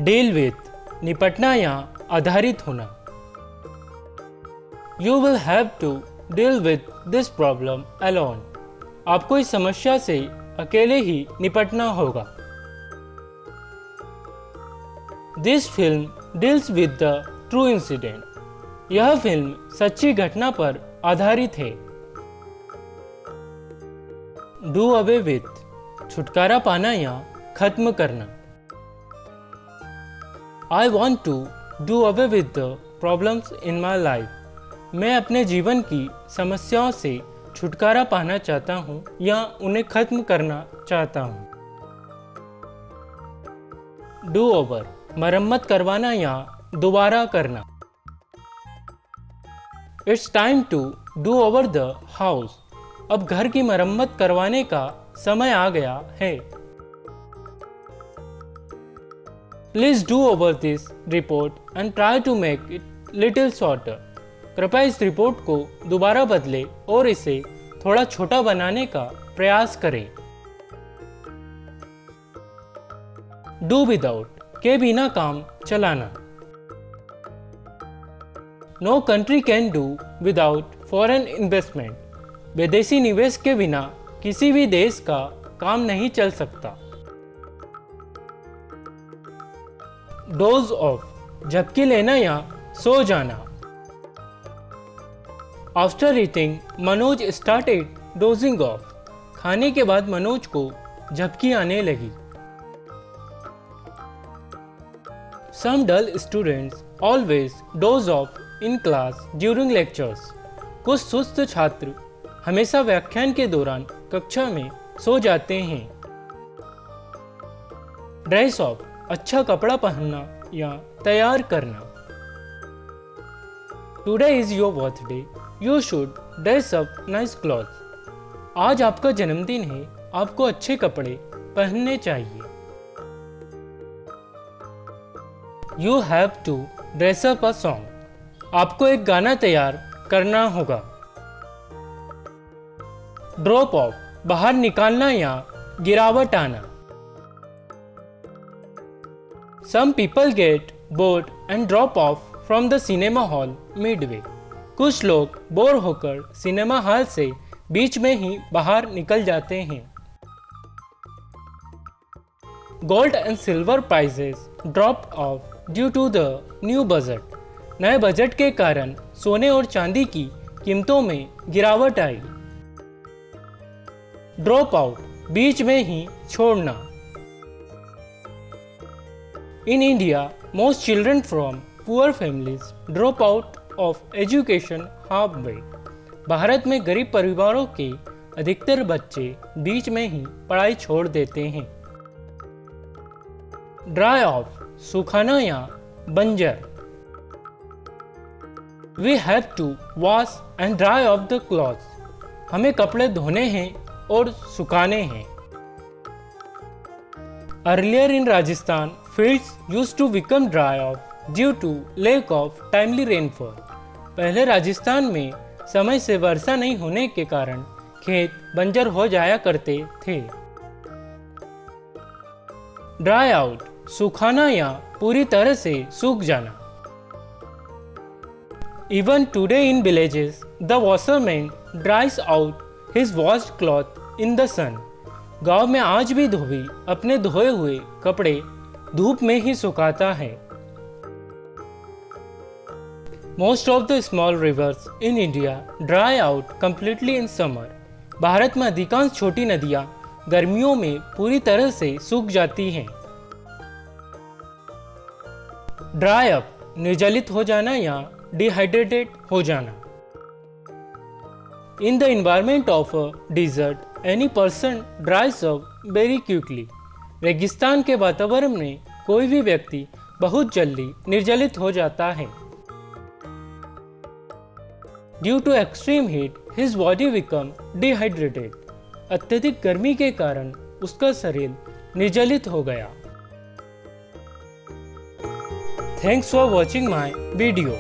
Deal with निपटना या आधारित होना। You will have to deal with this problem alone. आपको इस समस्या से अकेले ही निपटना होगा। This film deals with the true incident. यह फिल्म सच्ची घटना पर आधारित है। डू अवे विथ छुटकारा पाना या खत्म करना। I want to do away with the problems in my life. मैं अपने जीवन की समस्याओं से छुटकारा पाना चाहता हूँ या उन्हें खत्म करना चाहता हूँ। डू ओवर मरम्मत करवाना या दोबारा करना। It's time to do over the house. अब घर की मरम्मत करवाने का समय आ गया है। Please do over this report and try to make it little shorter. कृपया इस रिपोर्ट को दोबारा बदले और इसे थोड़ा छोटा बनाने का प्रयास करें। डू विदाउट के बिना काम चलाना। No country can do without foreign investment. विदेशी निवेश के बिना किसी भी देश का काम नहीं चल सकता। डोज ऑफ झपकी लेना या सो जाना। After eating Manoj started dozing off. खाने के बाद मनोज को झपकी आने लगी। Some dull students always doze off in class during lectures. कुछ सुस्त छात्र हमेशा व्याख्यान के दौरान कक्षा में सो जाते हैं। ड्रेस ऑफ अच्छा कपड़ा पहनना या तैयार करना। Today is your birthday, you should dress up nice clothes. आज आपका जन्मदिन है, आपको अच्छे कपड़े पहनने चाहिए। You have to dress up a song. आपको एक गाना तैयार करना होगा। ड्रॉप ऑफ बाहर निकालना या गिरावट आना। Some people get bored and drop off from the cinema hall midway. कुछ लोग बोर होकर सिनेमा हॉल से बीच में ही बाहर निकल जाते हैं। Gold and silver prices drop off due to the new budget. नए बजट के कारण सोने और चांदी की कीमतों में गिरावट आई। ड्रॉप आउट बीच में ही छोड़ना। In India most children from poor families drop out of education half way. Bharat में गरीब परिवारों के अधिकतर बच्चे बीच में ही पढ़ाई छोड़ देते हैं। ड्राई ऑफ सुखाना या बंजर। We have to wash and dry off the clothes. हमें कपड़े धोने हैं और सुखाने हैं। Earlier in Rajasthan fields used to become dry off due to lack of timely rainfall. पहले राजस्थान में समय से वर्षा नहीं होने के कारण खेत बंजर हो जाया करते थे। ड्राई आउट सुखाना या पूरी तरह से सूख जाना। Even today in villages the washerman dries out his washed cloth in the sun. गांव में आज भी धोबी अपने धोए हुए कपड़े धूप में ही सुखाता है। Most of the small reverse in India dry out completely in summer. Bharat में अधिकांश छोटी नदियां गर्मियों में पूरी तरह से सूख जाती हैं। ड्राई अप निर्जलित हो जाना या डिहाइड्रेटेड हो जाना। In the environment of a desert any person dries up very quickly. रेगिस्तान के वातावरण में कोई भी व्यक्ति बहुत जल्दी निर्जलित हो जाता है। Due to extreme heat his body become dehydrated. अत्यधिक गर्मी के कारण उसका शरीर निर्जलित हो गया। Thanks for watching my video.